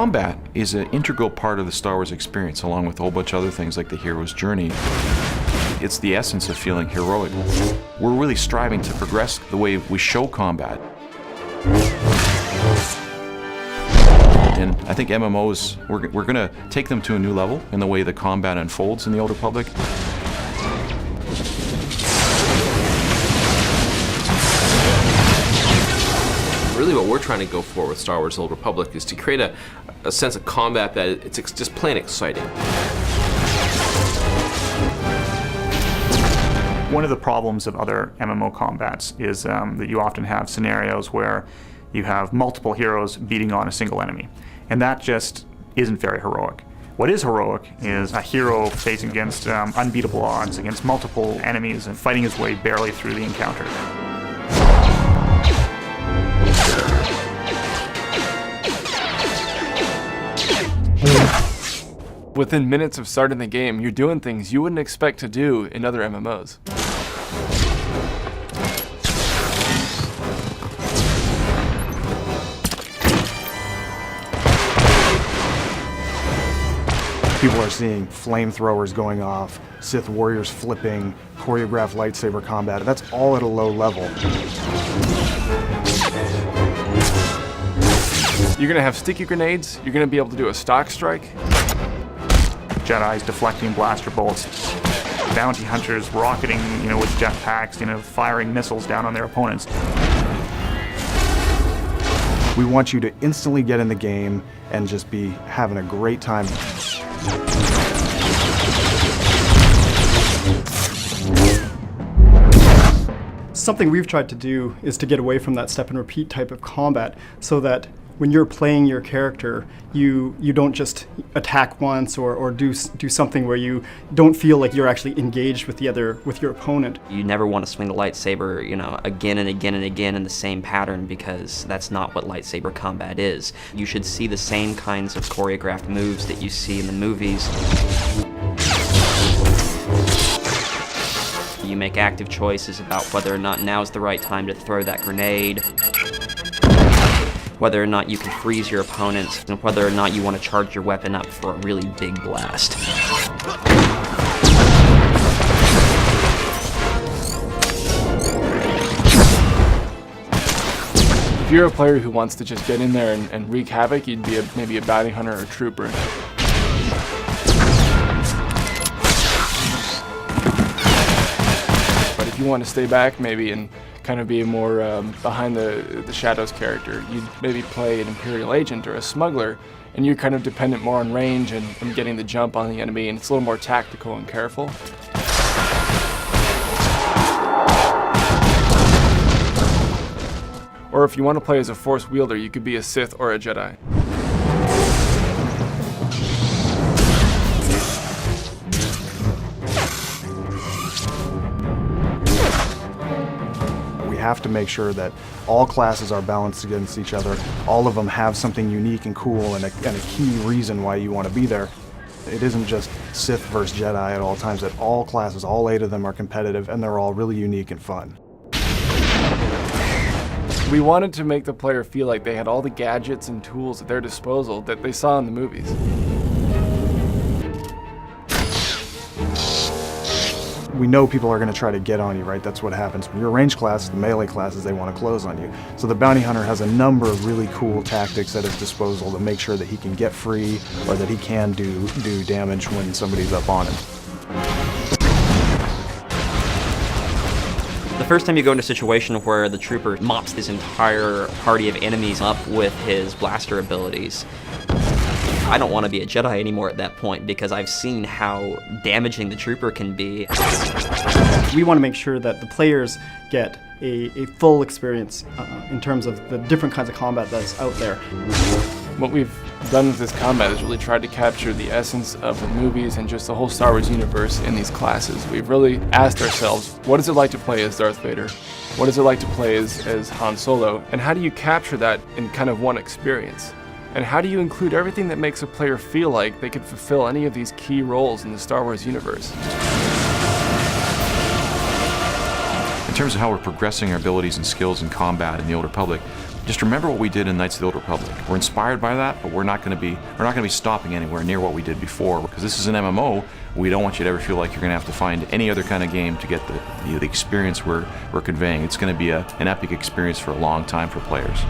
Combat is an integral part of the Star Wars experience, along with a whole bunch of other things like the hero's journey. It's the essence of feeling heroic. We're really striving to progress the way we show combat. And I think MMOs, we're going to take them to a new level in the way the combat unfolds in the Old Republic. Really what we're trying to go for with Star Wars Old Republic is to create a sense of combat that it's just plain exciting. One of the problems of other MMO combats is that you often have scenarios where you have multiple heroes beating on a single enemy. And that just isn't very heroic. What is heroic is a hero facing against unbeatable odds, against multiple enemies, and fighting his way barely through the encounter. Within minutes of starting the game, you're doing things you wouldn't expect to do in other MMOs. People are seeing flamethrowers going off, Sith warriors flipping, choreographed lightsaber combat. That's all at a low level. You're going to have sticky grenades, you're going to be able to do a stock strike. Jedi's deflecting blaster bolts, bounty hunters rocketing, with jetpacks, firing missiles down on their opponents. We want you to instantly get in the game and just be having a great time. Something we've tried to do is to get away from that step and repeat type of combat so that when you're playing your character, you don't just attack once or do something where you don't feel like you're actually engaged with your opponent. You never want to swing the lightsaber, again and again and again in the same pattern, because that's not what lightsaber combat is. You should see the same kinds of choreographed moves that you see in the movies. You make active choices about whether or not now's the right time to throw that grenade, whether or not you can freeze your opponents, and whether or not you want to charge your weapon up for a really big blast. If you're a player who wants to just get in there and wreak havoc, you'd be maybe a bounty hunter or a trooper. But if you want to stay back maybe and kind of be a more behind the shadows character, you'd maybe play an Imperial agent or a smuggler, and you're kind of dependent more on range and getting the jump on the enemy, and it's a little more tactical and careful. Or if you want to play as a Force wielder, you could be a Sith or a Jedi. We have to make sure that all classes are balanced against each other. All of them have something unique and cool and a key reason why you want to be there. It isn't just Sith versus Jedi at all times, that all classes, all 8 of them are competitive, and they're all really unique and fun. We wanted to make the player feel like they had all the gadgets and tools at their disposal that they saw in the movies. We know people are going to try to get on you, right? That's what happens. When you're a range class, the melee classes, they want to close on you. So the bounty hunter has a number of really cool tactics at his disposal to make sure that he can get free or that he can do damage when somebody's up on him. The first time you go into a situation where the trooper mops this entire party of enemies up with his blaster abilities, I don't want to be a Jedi anymore at that point, because I've seen how damaging the trooper can be. We want to make sure that the players get a full experience in terms of the different kinds of combat that's out there. What we've done with this combat is really tried to capture the essence of the movies and just the whole Star Wars universe in these classes. We've really asked ourselves, what is it like to play as Darth Vader? What is it like to play as Han Solo? And how do you capture that in kind of one experience? And how do you include everything that makes a player feel like they could fulfill any of these key roles in the Star Wars universe? In terms of how we're progressing our abilities and skills in combat in the Old Republic, Just remember what we did in Knights of the Old Republic. We're inspired by that, but we're not going to be stopping anywhere near what we did before, because this is an MMO. We don't want you to ever feel like you're going to have to find any other kind of game to get the experience we're conveying. It's going to be an epic experience for a long time for players.